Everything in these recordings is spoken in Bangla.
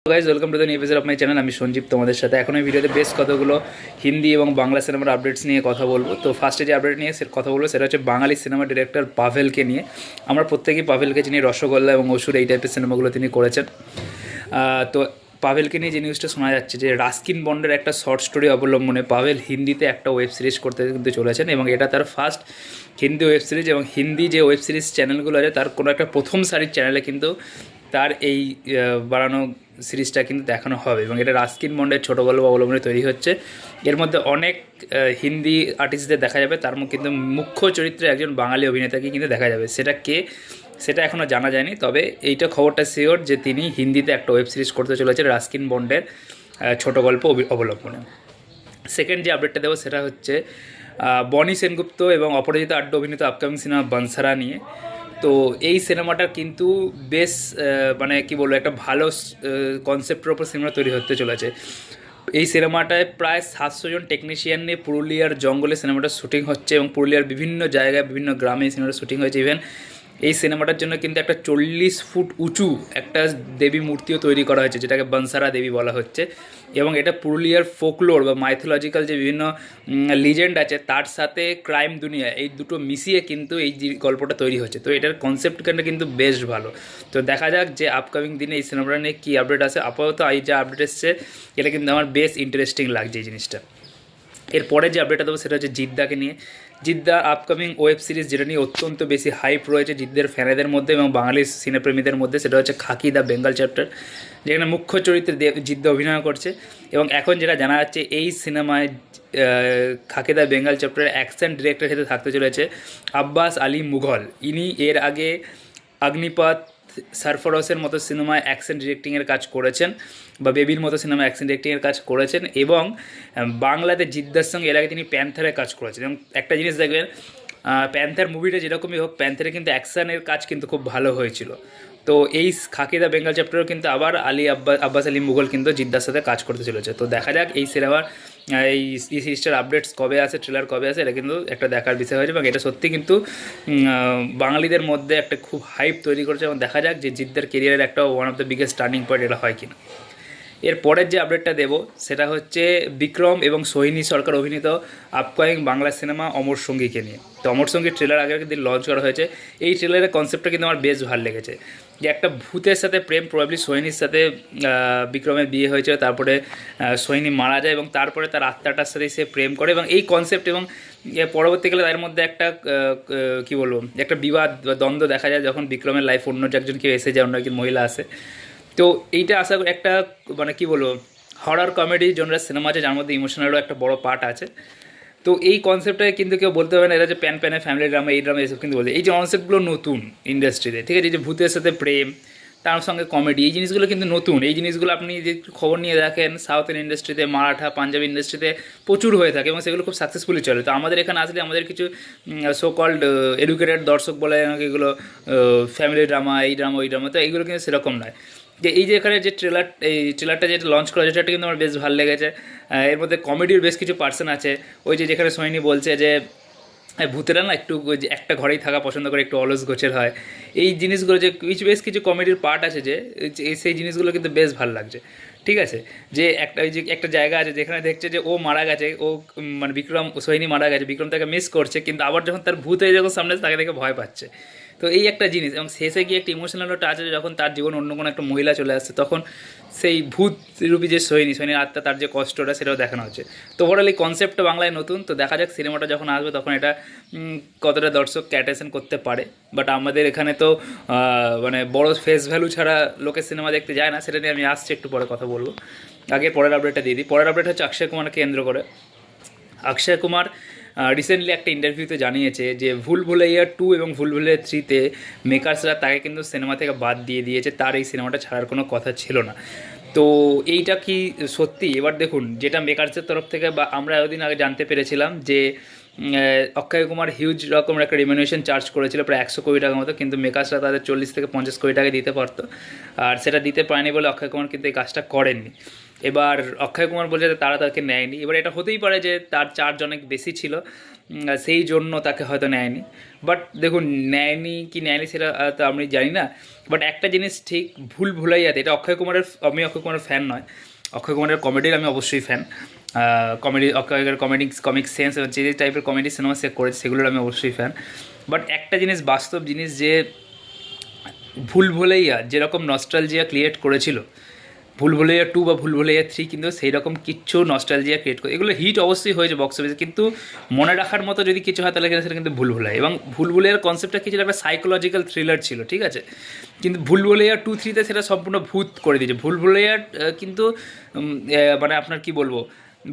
Guys welcome to the new episode of my channel. আমি সঞ্জীব তোমাদের সাথে এখন এই ভিডিওতে বেশ কতগুলো হিন্দি এবং বাংলা সিনেমার আপডেটস নিয়ে কথা বলবো। তো ফার্স্টে যে আপডেট নিয়ে কথা বলবো সেটা হচ্ছে বাঙালি সিনেমা ডিরেক্টর পাভেলকে নিয়ে। আমরা প্রত্যেকেই পাভেলকে চিনি, রসগোল্লা এবং অসুর এই টাইপের সিনেমাগুলো তিনি করেছেন। তো পাভেলকে নিয়ে যে নিউজটা শোনা যাচ্ছে যে রাস্কিন বন্ডের একটা শর্ট স্টোরি অবলম্বনে পাভেল হিন্দিতে একটা ওয়েব সিরিজ করতে কিন্তু চলেছেন এবং এটা তার ফার্স্ট হিন্দি ওয়েব সিরিজ এবং হিন্দি যে ওয়েব সিরিজ চ্যানেলগুলো আছে তার কোনো একটা প্রথম সারির চ্যানেলে কিন্তু তার এই বানানো সিরিজটা কিন্তু দেখানো হবে এবং এটা রাস্কিন বন্ডের ছোটো গল্প অবলম্বনে তৈরি হচ্ছে। এর মধ্যে অনেক হিন্দি আর্টিস্টদের দেখা যাবে, তার মধ্যে কিন্তু মুখ্য চরিত্রে একজন বাঙালি অভিনেতাকে কিন্তু দেখা যাবে। সেটা কে সেটা এখনও জানা যায়নি, তবে এইটা খবরটা শিওর যে তিনি হিন্দিতে একটা ওয়েব সিরিজ করতে চলেছেন রাস্কিন বন্ডের ছোটো গল্প অবলম্বনে। সেকেন্ড যে আপডেটটা দেবো সেটা হচ্ছে বনি সেনগুপ্ত এবং অপরাজিতা আড্ডা অভিনীত আপকামিং সিনেমা বানসারা নিয়ে। তো এই সিনেমাটার কিন্তু বেশ মানে কি বলবো, একটা ভালো কনসেপ্টের ওপর সিনেমা তৈরি হতে চলেছে। এই সিনেমাটায় প্রায় 700 জন টেকনিশিয়ান নিয়ে পুরুলিয়ার জঙ্গলে সিনেমাটা শ্যুটিং হচ্ছে এবং পুরুলিয়ার বিভিন্ন জায়গায় বিভিন্ন গ্রামে এই সিনেমাটা শ্যুটিং হয়েছে। ইভেন এই সিনেমাটার জন্য কিন্তু একটা 40 ফুট উঁচু একটা দেবী মূর্তিও তৈরি করা হয়েছে, যেটাকে বনসারা দেবী বলা হচ্ছে। এবং এটা পুরুলিয়ার ফোকলোর বা মাইথোলজিক্যাল যে বিভিন্ন লিজেন্ড আছে তার সাথে ক্রাইম দুনিয়া, এই দুটো মিশিয়ে কিন্তু এই যে গল্পটা তৈরি হচ্ছে। তো এটার কনসেপ্টটা কিন্তু বেশ ভালো। তো দেখা যাক যে আপকামিং দিনে এই সিনেমাটা নিয়ে কী আপডেট আসে। আপাতত এই যে আপডেট এসছে এটা কিন্তু আমার বেশ ইন্টারেস্টিং লাগছে এই জিনিসটা। এরপরে যে আপডেটটা দেবো সেটা হচ্ছে জিদ্দাকে নিয়ে। জিদ্দা আপকামিং ওয়েব সিরিজ, যেটা নিয়ে অত্যন্ত বেশি হাইপ রয়েছে জিদ্দের ফ্যানেদের মধ্যে এবং বাঙালি সিনেপ্রেমীদের মধ্যে, সেটা হচ্ছে খাকি দ্য বেঙ্গল চ্যাপ্টার, যেখানে মুখ্য চরিত্রে জিদ্দা অভিনয় করছে। এবং এখন যেটা জানা যাচ্ছে এই সিনেমায় খাকি দ্য বেঙ্গল চ্যাপ্টারের অ্যাকশন ডিরেক্টর হিসেবে থাকতে চলেছে আব্বাস আলী মুঘল। ইনি এর আগে অগ্নিপথ, সারফরসের মতো সিনেমায় অ্যাকশন ডিরেক্টিংয়ের কাজ করেছেন বা বেবির মতো সিনেমায় অ্যাকশন ডিরেক্টিংয়ের কাজ করেছেন এবং বাংলাতে জিদ্দার সঙ্গে এর আগে তিনি প্যান্থারে কাজ করেছেন। এবং একটা জিনিস দেখবেন, প্যান্থার মুভিটা যেরকমই হোক, প্যান্থারে কিন্তু অ্যাকশানের কাজ কিন্তু খুব ভালো হয়েছিল। তো এই খাকি দ্য বেঙ্গল চ্যাপ্টারও কিন্তু আবার আব্বাস আলী মুঘল কিন্তু জিদ্দার সাথে কাজ করতে চলেছে। তো দেখা যাক এই সিনেমার এই সিরিজটার আপডেটস কবে আসে, ট্রেলার কবে আসে, এটা কিন্তু একটা দেখার বিষয় হয়েছে এবং এটা সত্যি কিন্তু বাঙালিদের মধ্যে একটা খুব হাইপ তৈরি করেছে এবং দেখা যাক যে জিদ্দার কেরিয়ারের একটা one of the biggest turning point এটা হয় কিনা। এর পরের যে আপডেটটা দেবো সেটা হচ্ছে বিক্রম এবং সোহিনী সরকার অভিনীত আপকামিং বাংলা সিনেমা অমর সঙ্গীকে নিয়ে। তো অমর সঙ্গীর ট্রেলার আগের দিন লঞ্চ করা হয়েছে। এই ট্রেলারের কনসেপ্টটা কিন্তু আমার বেশ ভালো লেগেছে, যে একটা ভূতের সাথে প্রেম, প্রবাবলি সোহিনীর সাথে বিক্রমের বিয়ে হয়েছিল, তারপরে সোহিনী মারা যায় এবং তারপরে তার আত্মাটার সাথে সে প্রেম করে এবং এই কনসেপ্ট এবং পরবর্তীকালে তার মধ্যে একটা কী বলবো, একটা বিবাদ বা দ্বন্দ্ব দেখা যায় যখন বিক্রমের লাইফ অন্য একজন কেউ এসে যায়, অন্য একজন মহিলা আসে। তো এইটা আশা করি একটা মানে কী বলবো, হরর কমেডি জনরার সিনেমা আছে যার মধ্যে ইমোশনালও একটা বড় পার্ট আছে। তো এই কনসেপ্টটাকে কিন্তু কেউ বলতে হবে না এটা যে প্যানে ফ্যামিলি ড্রামা, এই ড্রামা এসব কিন্তু বলতে, এই যে কনসেপ্টগুলো নতুন ইন্ডাস্ট্রিতে, ঠিক আছে, এই যে ভূতের সাথে প্রেম তার সঙ্গে কমেডি, এই জিনিসগুলো কিন্তু নতুন। এই জিনিসগুলো আপনি যে খবর নিয়ে দেখেন সাউথ ইন্ডাস্ট্রিতে, মারাঠা, পাঞ্জাবি ইন্ডাস্ট্রিতে প্রচুর হয়ে থাকে এবং সেগুলো খুব সাকসেসফুলি চলে। তো আমাদের এখানে আসলে আমাদের কিছু সো কল্ড এডুকেটেড দর্শক বলে এগুলো ফ্যামিলি ড্রামা, এই ড্রামা ওই ড্রামা, তো এইগুলো কিন্তু সেরকম নয়। যে এই যে এখানে যে ট্রেলারটা যেটা লঞ্চ করা হয়েছে সেটা কিন্তু আমার বেশ ভালো লেগেছে। এর মধ্যে কমেডির বেশ কিছু পার্সন আছে। ওই যে যেখানে সোহিনী বলছে যে ভূতেরা না একটু ওই যে একটা ঘরেই থাকা পছন্দ করে, একটু অলস গোছের হয়, এই জিনিসগুলো যে বেশ কিছু কমেডির পার্ট আছে যে সেই জিনিসগুলো কিন্তু বেশ ভালো লাগছে। ঠিক আছে, যে একটা ওই যে একটা জায়গা আছে যেখানে দেখছে যে ও মারা গেছে, ও মানে বিক্রম সোহিনী মারা গেছে, বিক্রম তাকে মিস করছে, কিন্তু আবার যখন তার ভূত হয়ে যখন সামনে তাকে দেখে ভয় পাচ্ছে। তো এই একটা জিনিস এবং শেষে গিয়ে একটা ইমোশনাল টাচ আছে যখন তার জীবন অন্য কোনো একটা মহিলা চলে আসছে, তখন সেই ভূত রূপী যে সোহিনীর আত্মা, তার যে কষ্টটা সেটাও দেখানো হচ্ছে। তো ওভারঅল এই কনসেপ্টটা বাংলায় নতুন। তো দেখা যাক সিনেমাটা যখন আসবে তখন এটা কতটা দর্শক অ্যাটেনশন করতে পারে। বাট আমাদের এখানে তো মানে বড় ফেস ভ্যালু ছাড়া লোকের সিনেমা দেখতে যায় না, সেটা নিয়ে আমি আসছি একটু পরে কথা বলবো। আগে পরের আপডেটটা দিয়ে দিই। পরের আপডেট হচ্ছে অক্ষয় কুমারকে কেন্দ্র করে। অক্ষয় কুমার রিসেন্টলি একটা ইন্টারভিউতে জানিয়েছে যে ভুলভুলাইয়া 2 এবং ভুলভুলাইয়া 3-তে মেকার্সরা তাকে কিন্তু সিনেমা থেকে বাদ দিয়ে দিয়েছে, তার এই সিনেমাটা ছাড়ার কোনো কথা ছিল না। তো এইটা কি সত্যি? এবার দেখুন, যেটা মেকার্সের তরফ থেকে বা আমরা এতদিন আগে জানতে পেরেছিলাম যে অক্ষয় কুমার হিউজ রকমের একটা রিমিউনেশন চার্জ করেছিল, প্রায় 100 কোটি টাকার মতো, কিন্তু মেকার্সরা তাদের 40 থেকে 50 কোটি টাকা দিতে পারতো, আর সেটা দিতে পারেনি বলে অক্ষয় কুমার কিন্তু এই কাজটা করেননি। এবার অক্ষয় কুমার বলছে যে তারা তাকে নেয়নি। এবার এটা হতেই পারে যে তার চার্জ অনেক বেশি ছিল, সেই জন্য তাকে হয়তো নেয়নি। বাট দেখুন, নেয়নি সেটা তো আমি জানি না। বাট একটা জিনিস ঠিক, ভুল ভুলাইয়াতে, এটা আমি অক্ষয় কুমারের ফ্যান নয়, অক্ষয় কুমারের কমেডির আমি অবশ্যই ফ্যান। অক্ষয়ের কমিক সেন্স এবং যে টাইপের কমেডি সিনেমা সে করেছে সেগুলোর আমি অবশ্যই ফ্যান। বাট একটা জিনিস বাস্তব জিনিস, যে ভুল ভুলাইয়া যেরকম নস্টালজিয়া ক্রিয়েট করেছিল, ভুল ভুলাইয়া 2 বা ভুল ভুলাইয়া 3 কিন্তু সেই রকম কিচ্ছু নস্টালজিয়া ক্রিয়েট করে, এগুলো হিট অবশ্যই হয়েছে বক্স অফিসে, কিন্তু মনে রাখার মতো যদি কিছু হয় তাহলে কিন্তু সেটা কিন্তু ভুল ভুলাইয়া। এবং ভুল ভুলাইয়ার কনসেপ্টটা কি ছিল, একটা সাইকোলজিক্যাল থ্রিলার ছিল, ঠিক আছে। কিন্তু ভুল ভুলাইয়া 2-3তে সেটা সম্পূর্ণ ভূত করে দিয়েছে। ভুল ভুলাইয়া কিন্তু মানে আপনার কি বলবো,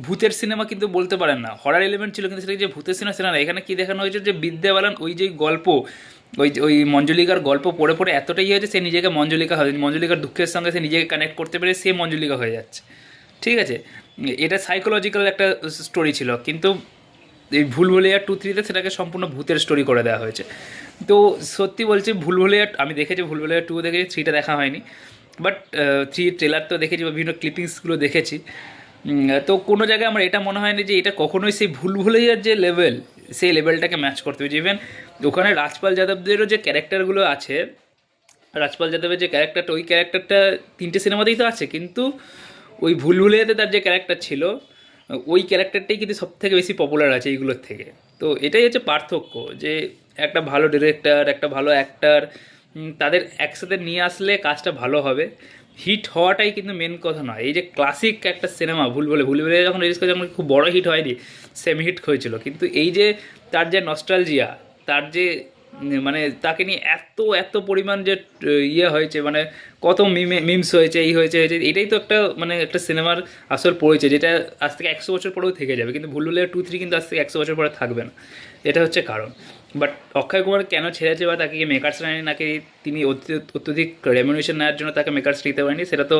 ভূতের সিনেমা কিন্তু বলতে পারেন না, হরার এলিমেন্ট ছিল, কিন্তু সেটা যে ভূতের সিনেমা সেটা না। এখানে কি দেখানো হয়েছে যে বিদ্যা বালান ওই যে গল্প, ওই মঞ্জুলিকার গল্প পড়ে পড়ে এতটাই হয়েছে সে নিজেকে মঞ্জুলিকা হয়, মঞ্জুলিকার দুঃখের সঙ্গে সে নিজেকে কানেক্ট করতে পেরে সে মঞ্জুলিকা হয়ে যাচ্ছে, ঠিক আছে। এটা সাইকোলজিক্যাল একটা স্টোরি ছিল, কিন্তু এই ভুল ভুলাইয়া 2-3তে সেটাকে সম্পূর্ণ ভূতের স্টোরি করে দেওয়া হয়েছে। তো সত্যি বলছি, ভুল ভুলাইয়া আমি দেখেছি, ভুল ভুলাইয়া 2 দেখেছি, 3টা দেখা হয়নি। বাট 3 ট্রেলার তো দেখেছি বা বিভিন্ন ক্লিপিংসগুলো দেখেছি। তো কোনো জায়গায় আমার এটা মনে হয়নি যে এটা কখনোই সেই ভুল ভুলাইয়ার যে লেভেল, সেই লেভেলটাকে ম্যাচ করতে হবে। ইভেন ওখানে রাজপাল যাদবদেরও যে ক্যারেক্টারগুলো আছে, রাজপাল যাদবের যে ক্যারেক্টারটা, ওই ক্যারেক্টারটা 3টে সিনেমাতেই তো আছে, কিন্তু ওই ভুল ভুলাইয়াতে তার যে ক্যারেক্টার ছিল, ওই ক্যারেক্টারটাই কিন্তু সব থেকে বেশি পপুলার আছে এইগুলোর থেকে। তো এটাই হচ্ছে পার্থক্য, যে একটা ভালো ডিরেক্টর, একটা ভালো অ্যাক্টার, তাদের একসাথে নিয়ে আসলে কাজটা ভালো হবে। হিট হওয়াটাই কিন্তু মেন কথা নয়। এই যে ক্লাসিক একটা সিনেমা ভুল ভুলাইয়া যখন রিলিজ করেছে, যখন খুব বড় হিট হয়নি, সেমি হিট হয়েছিল, কিন্তু এই যে তার যে নস্টালজিয়া, তার যে মানে তাকে নিয়ে এত এত পরিমাণ যে ইয়ে হয়েছে, মানে কত মিমস হয়েছে, এই হয়েছে, এটাই তো একটা মানে একটা সিনেমার আসল পরিচয়, যেটা আজ থেকে 100 বছর পরেও থেকে যাবে। কিন্তু ভুল ভুলাইয়া 2-3 কিন্তু আজ থেকে 100 বছর পরে থাকবে না, এটা হচ্ছে কারণ। বাট অক্ষয় কুমার কেন ছেড়েছে বা তাকে মেকার্স নেয়নি, নাকি তিনি অত্যধিক রেমুনেশন নেওয়ার জন্য তাকে মেকার্স নিতে পারেনি, সেটা তো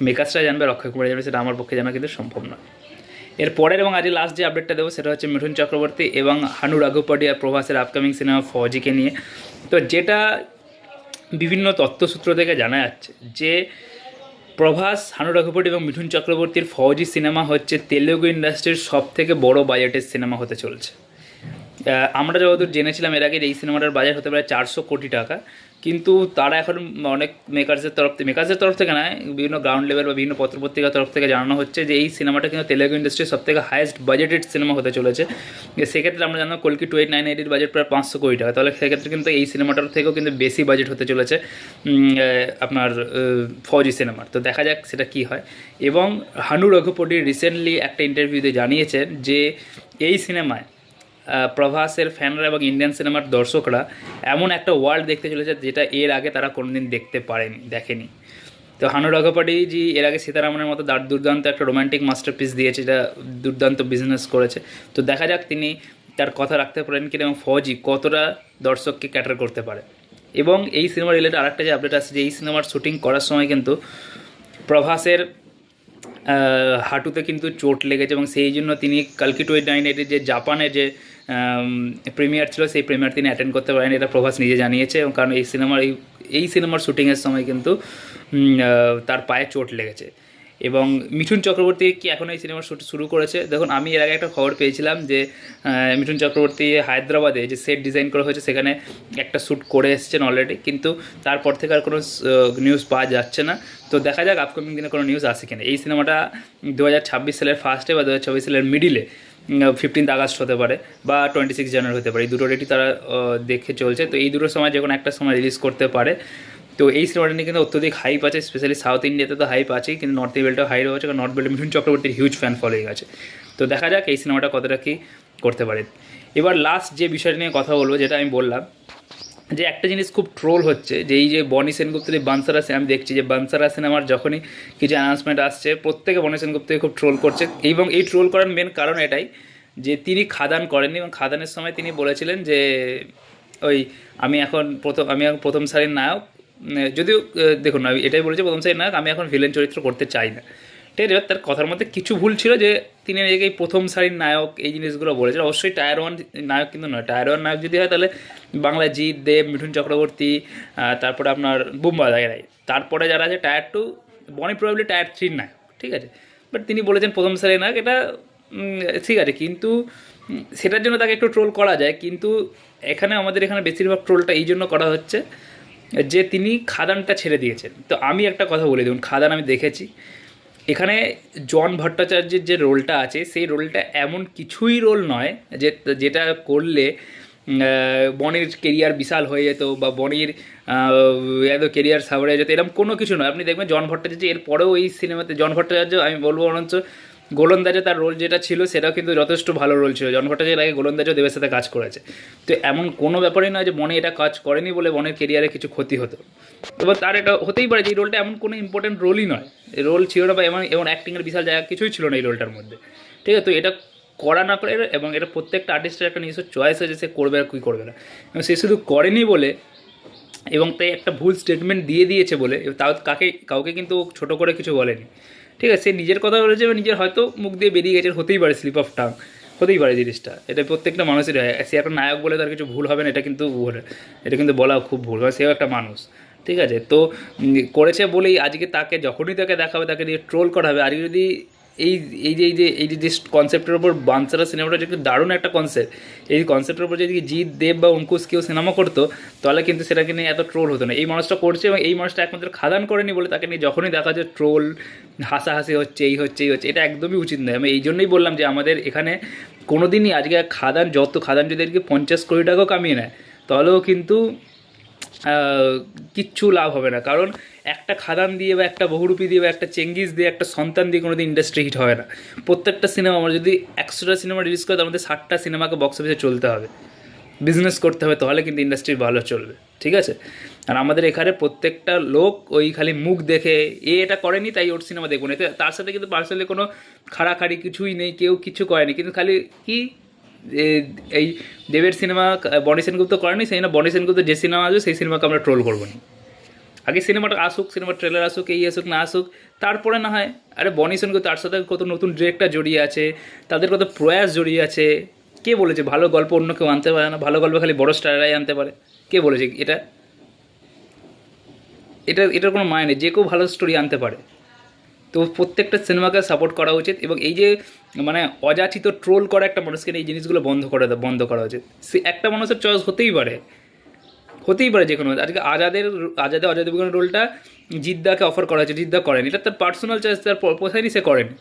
মেকার্সরা জানবে, আর অক্ষয় কুমার জানবে, সেটা আমার পক্ষে জানা কিন্তু সম্ভব না। এর পরের এবং আজকে লাস্ট যে আপডেটটা দেবো সেটা হচ্ছে মিঠুন চক্রবর্তী এবং হানু রাঘোপাটি আর প্রভাসের আপকামিং সিনেমা ফৌজিকে নিয়ে। তো যেটা বিভিন্ন তথ্যসূত্র থেকে জানা যাচ্ছে যে প্রভাস, হানু রাঘোপাটি এবং মিঠুন চক্রবর্তীর ফৌজি সিনেমা হচ্ছে তেলুগু ইন্ডাস্ট্রির সব থেকে বড় বাজেটের সিনেমা হতে চলছে। আমরা যতদূর জেনেছিলাম এর আগে এই সিনেমাটার বাজেট হতে পারে 400 কোটি টাকা, কিন্তু তারা এখন অনেক মেকার্সের তরফ থেকে নয়, বিভিন্ন গ্রাউন্ড লেভেল বা বিভিন্ন পত্রপত্রিকার তরফ থেকে জানানো হচ্ছে যে এই সিনেমাটা কিন্তু তেলেগু ইন্ডাস্ট্রির সব থেকে হাইয়েস্ট বাজেটেড সিনেমা হতে চলেছে। সেক্ষেত্রে আমরা জানলাম কলকি 2898 বাজেট প্রায় 500 কোটি টাকা, তাহলে সেক্ষেত্রে কিন্তু এই সিনেমাটার থেকেও কিন্তু বেশি বাজেট হতে চলেছে আপনার ফৌজি সিনেমার। তো দেখা যাক সেটা কী হয়। এবং হানু রঘুপতি রিসেন্টলি একটা ইন্টারভিউতে জানিয়েছেন যে এই সিনেমায় প্রভাসের ফ্যানরা এবং ইন্ডিয়ান সিনেমার দর্শকরা এমন একটা ওয়ার্ল্ড দেখতে চলেছে যেটা এর আগে তারা কোনোদিন দেখেনি। তো হানু রাঘোপাটিজি এর আগে সীতারামনের মতো দুর্দান্ত একটা রোমান্টিক মাস্টারপিস দিয়েছে, যেটা দুর্দান্ত বিজনেস করেছে। তো দেখা যাক তিনি তার কথা রাখতে পারেন কিনা এবং ফৌজি কতটা দর্শককে ক্যাটার করতে পারে। এবং এই সিনেমা রিলেটেড আরেকটা যে আপডেট আসছে, যে এই সিনেমার শ্যুটিং করার সময় কিন্তু প্রভাসের হাঁটুতে কিন্তু চোট লেগেছে, এবং সেই জন্য তিনি কালকি 2998 যে জাপানে যে প্রিমিয়ার ছিল সেই প্রিমিয়ার তিনি অ্যাটেন্ড করতে পারেন, এটা প্রভাস নিজে জানিয়েছে। এবং কারণ এই সিনেমার শ্যুটিংয়ের সময় কিন্তু তার পায়ে চোট লেগেছে। এবং মিঠুন চক্রবর্তী কি এখন এই সিনেমার শ্যুট শুরু করেছে? দেখুন, আমি এর আগে একটা খবর পেয়েছিলাম যে মিঠুন চক্রবর্তী হায়দ্রাবাদে যে সেট ডিজাইন করা হয়েছে সেখানে একটা শ্যুট করে এসেছেন অলরেডি, কিন্তু তারপর থেকে আর কোনো নিউজ পাওয়া যাচ্ছে না। তো দেখা যাক আপকামিং দিনে কোনো নিউজ আসে কিনা। এই সিনেমাটা 2026 সালের ফার্স্টে বা 2026 সালের মিডিলে, 15 আগস্ট হতে পারে বা 26 জানুয়ারি হতে পারে, এই দুটো ডেটই তারা দেখে চলছে। তো এই দুটোর সময় যে কোনো একটা সময় রিলিজ করতে পারে। তো এই সিনেমাটা নিয়ে কিন্তু অত্যধিক হাইপ আছে, স্পেশালি সাউথ ইন্ডিয়াতে তো হাইপ আছেই, কিন্তু নর্থ বেল্টেও হাই রয়েছে, কারণ নর্থ বেল্টে মিঠুন চক্রবর্তীর হিউজ ফ্যান ফলোইং আছে। তো দেখা যাক এই সিনেমাটা কতটা কী করতে পারে। এবার লাস্ট যে বিষয়টা নিয়ে কথা বলবো, যেটা আমি বললাম যে একটা জিনিস খুব ট্রোল হচ্ছে, যে এই যে বনি সেনগুপ্তের বানসারা, আমি দেখছি যে বানসারা সিনেমার যখনই কিছু অ্যানাউন্সমেন্ট আসছে প্রত্যেকে বনি সেনগুপ্তকে খুব ট্রোল করছে। এবং এই ট্রোল করার মেন কারণ এটাই যে তিনি খাদান করেননি, এবং খাদানের সময় তিনি বলেছিলেন যে আমি এখন প্রথম সারির নায়ক, যদিও দেখুন আমি এটাই বলেছি প্রথম সারির নায়ক, আমি এখন ভিলেন চরিত্র করতে চাই না। ঠিক আছে, এবার তার কথার মধ্যে কিছু ভুল ছিল, যে তিনি নিজেকে এই প্রথম সারির নায়ক এই জিনিসগুলো বলেছেন। অবশ্যই টায়ার 1 নায়ক কিন্তু নয়। টায়ার 1 নায়ক যদি হয় তাহলে বাংলায় জিৎ দেব, মিঠুন চক্রবর্তী, তারপরে আপনার বুম্বা দায়রাই, তারপরে যারা আছে টায়ার 2, বনি প্রবাবলি টায়ার 3 নায়ক। ঠিক আছে, বাট তিনি বলেছেন প্রথম সারি নায়ক, এটা ঠিক আছে, কিন্তু সেটার জন্য তাকে একটু ট্রোল করা যায়, কিন্তু এখানে আমাদের এখানে বেশিরভাগ ট্রোলটা এই জন্য করা হচ্ছে যে তিনি খাদানটা ছেড়ে দিয়েছেন। তো আমি একটা কথা বলে দেখুন, খাদান আমি দেখেছি, এখানে জন ভট্টাচার্যের যে রোলটা আছে সেই রোলটা এমন কিছুই রোল নয় যে যেটা করলে বনির কেরিয়ার বিশাল হয়ে যেত বা বনির এত কেরিয়ার সাবড়ে যেত, এরকম কোনো কিছু নয়। আপনি দেখবেন জন ভট্টাচার্য এর পরেও এই সিনেমাতে, জন ভট্টাচার্য আমি বলবো বরঞ্চ গোলন্দাজে তার রোল যেটা ছিল সেটাও কিন্তু যথেষ্ট ভালো রোল ছিল। জন ভট্টাচার্যের আগে গোলন্দাজও দেবের সাথে কাজ করেছে। তো এমন কোনো ব্যাপারই নয় যে বনে এটা কাজ করেনি বলে বনের কেরিয়ারে কিছু ক্ষতি হতো। এবার তার এটা হতেই পারে যে এই রোলটা এমন কোনো ইম্পর্টেন্ট রোলই নয়, এই রোল ছিল না বা এমন এমন অ্যাক্টিংয়ের বিশাল জায়গা কিছুই ছিল না এই রোলটার মধ্যে, ঠিক আছে। তো এটা করা না করে, এবং এটা প্রত্যেকটা আর্টিস্টের একটা নিজস্ব চয়েস আছে সে করবে আর কী করবে না, এবং সে শুধু করেনি বলে এবং তাই একটা ভুল স্টেটমেন্ট দিয়ে দিয়েছে বলে তাও কাউকে কিন্তু ছোটো করে কিছু বলেনি, ঠিক আছে। সে নিজের কথা বলেছে এবং নিজের হয়তো মুখ দিয়ে বেরিয়ে গেছে, হতেই পারে স্লিপ অফ টাং, হতেই পারে জিনিসটা, এটা প্রত্যেকটা মানুষের হয়। সে একটা নায়ক বলে তার কিছু ভুল হবে না, এটা কিন্তু এটা কিন্তু বলা খুব ভুল, কারণ সেও একটা মানুষ, ঠিক আছে। তো করেছে বলেই আজকে তাকে যখনই তাকে দেখাবে তাকে দিয়ে ট্রোল করা হবে। আজকে যদি এই যে কনসেপ্টের ওপর বানসারা সিনেমাটা যে দারুণ একটা কনসেপ্ট, এই কনসেপ্টের ওপর যদি জিৎ দেব বা অঙ্কুশ কেউ সিনেমা করতো তাহলে কিন্তু সেটাকে নিয়ে এত ট্রোল হতো না। এই মানুষটা করছে এবং এই মানুষটা একমাত্র খাদান করেনি বলে তাকে নিয়ে যখনই দেখা যায় ট্রোল, হাসাহাসি হচ্ছে, এই হচ্ছে এটা একদমই উচিত নয়। আমি এই জন্যই বললাম যে আমাদের এখানে কোনো দিনই আজকে খাদান যদি আজকে 50 কোটি টাকাও কামিয়ে নেয় তাহলেও কিন্তু কিচ্ছু লাভ হবে না, কারণ একটা খাদান দিয়ে বা একটা বহুরূপী দিয়ে বা একটা চেঙ্গিস দিয়ে একটা সন্তান দিয়ে কোনো দিন ইন্ডাস্ট্রি হিট হয় না। প্রত্যেকটা সিনেমা আমরা যদি 100টা সিনেমা রিলিজ করে তার মধ্যে 60টা সিনেমাকে বক্স অফিসে চলতে হবে, বিজনেস করতে হবে, তাহলে কিন্তু ইন্ডাস্ট্রি ভালো চলবে, ঠিক আছে। আর আমাদের এখানে প্রত্যেকটা লোক ওই খালি মুখ দেখে এটা করেনি তাই ওর সিনেমা দেখবো না, তার সাথে কিন্তু পার্সোনালি কোনো খাড়াখাড়ি কিছুই নেই, কেউ কিছু করেনি, কিন্তু খালি কি এই দেবের সিনেমা বনি সেনগুপ্ত করেনি, সেই না বনি সেনগুপ্ত যে সিনেমা আসবে সেই সিনেমাকে আমরা ট্রোল করবো না। আগে সিনেমাটা আসুক, সিনেমার ট্রেলার আসুক, এই আসুক না আসুক, তারপরে না হয়। আরে বনি সেনগুপ্ত তার সাথে কত নতুন ডিরেক্টর জড়িয়ে আছে, তাদের কত প্রয়াস জড়িয়ে আছে। কে বলেছে ভালো গল্প অন্য কেউ আনতে পারে না? ভালো গল্প খালি বড় স্টাররাই আনতে পারে। কে বলেছে এটা? এটার কোনো মানে নেই, যে কেউ ভালো স্টোরি আনতে পারে। তো প্রত্যেকটা সিনেমাকে সাপোর্ট করা উচিত, এবং এই যে মানে অযাচিত ট্রোল করা একটা মানুষকে এই জিনিসগুলো বন্ধ করা উচিত। সে একটা মানুষের চয়েস হতেই পারে যে কোনো। আজকে অজয় দেবগনের রোলটা জিদ্দাকে অফার করা হয়েছে, জিদ্দা করেন, এটা তার পার্সোনাল চয়েস, তার পোষায়নি সে করেনি।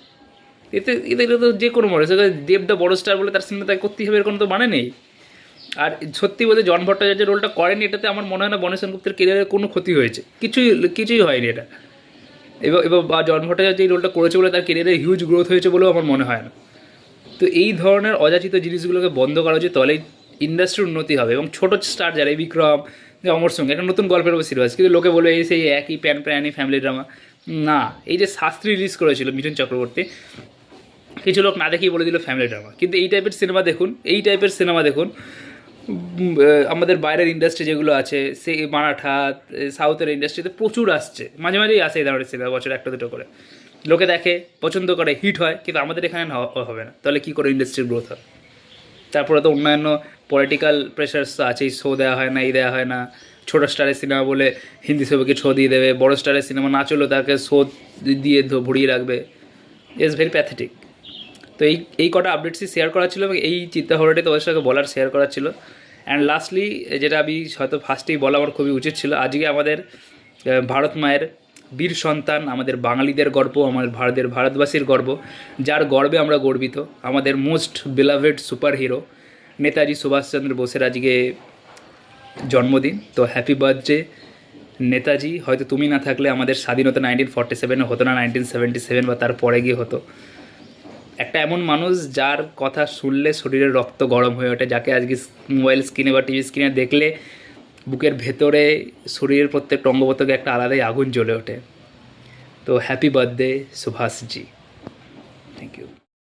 এটা তো যে কোনো মানুষ, দেবদা বড় স্টার বলে তার সিনেমা তাকে করতেই হবে এর কোনো তো মানে নেই। আর সত্যি বলতে জন ভট্টাচার্যের রোলটা করেনি, এটাতে আমার মনে হয় না বনি সেনগুপ্তের কেরিয়ারের কোনো ক্ষতি হয়েছে, কিছুই হয়নি এটা। এবার বা জন ভট্টাচার্য এই রোলটা করেছে বলে তার কেরিয়ারে হিউজ গ্রোথ হয়েছে বলেও আমার মনে হয় না। তো এই ধরনের অযাচিত জিনিসগুলোকে বন্ধ করা উচিত, তাহলেই ইন্ডাস্ট্রির উন্নতি হবে। এবং ছোটো স্টার যারা, এই বিক্রম, অমর সিং, একটা নতুন গল্পের উপর সিরিয়াস, কিন্তু লোকে বলবে এই সেই একই প্যানি ফ্যামিলি ড্রামা। না, এই যে শাস্ত্রী রিলিজ করেছিল মিঠুন চক্রবর্তী, কিছু লোক না দেখেই বলে দিল ফ্যামিলি ড্রামা, কিন্তু এই টাইপের সিনেমা দেখুন আমাদের বাইরের ইন্ডাস্ট্রি যেগুলো আছে, সে মারাঠা, সাউথের ইন্ডাস্ট্রিতে প্রচুর আসছে, মাঝে মাঝেই আসে এই ধরনের সিনেমা, বছর একটা দুটো করে লোকে দেখে, পছন্দ করে, হিট হয়, কিন্তু আমাদের এখানে হবে না। তাহলে কী করে ইন্ডাস্ট্রির গ্রোথ হয়? তারপরে তো অন্যান্য পলিটিক্যাল প্রেশারস তো আছেই, শো দেওয়া হয় না, এই দেওয়া হয় না। ছোটো স্টারের সিনেমা বলে হিন্দি ছবিকে শো দিয়ে দেবে, বড়ো স্টারের সিনেমা না চললেও তাকে শো দিয়ে ভরিয়ে রাখবে। It's very pathetic. তো এই কটা আপডেটসই শেয়ার করা ছিল, এবং এই চিন্তা ভাবনাটি তোমাদের সঙ্গে শেয়ার করা ছিল। অ্যান্ড লাস্টলি যেটা আমি হয়তো ফার্স্টেই বলা আমার খুবই উচিত ছিল, আজকে আমাদের ভারত মায়ের বীর সন্তান, আমাদের বাঙালিদের গর্ব, আমাদের ভারতবাসীর গর্ব, যার গর্বে আমরা গর্বিত, আমাদের most beloved super hero Netaji Subhas Chandra বোসের আজকে জন্মদিন। তো হ্যাপি বার্থডে নেতাজি। হয়তো তুমি না থাকলে আমাদের স্বাধীনতা 1947 হতো না, 1977 বা তার পরে গিয়ে হতো। একটা এমন মানুষ যার কথা শুনলে শরীরের রক্ত গরম হয়ে ওঠে, যাকে আজকে মোবাইল স্ক্রিনে বা টিভি স্ক্রিনে দেখলে বুকের ভেতরে শরীরের প্রত্যেকটা অঙ্গ প্রত্যঙ্গে একটা আলাদাই আগুন জ্বলে ওঠে। তো হ্যাপি বার্থডে সুভাষজি, থ্যাংক ইউ।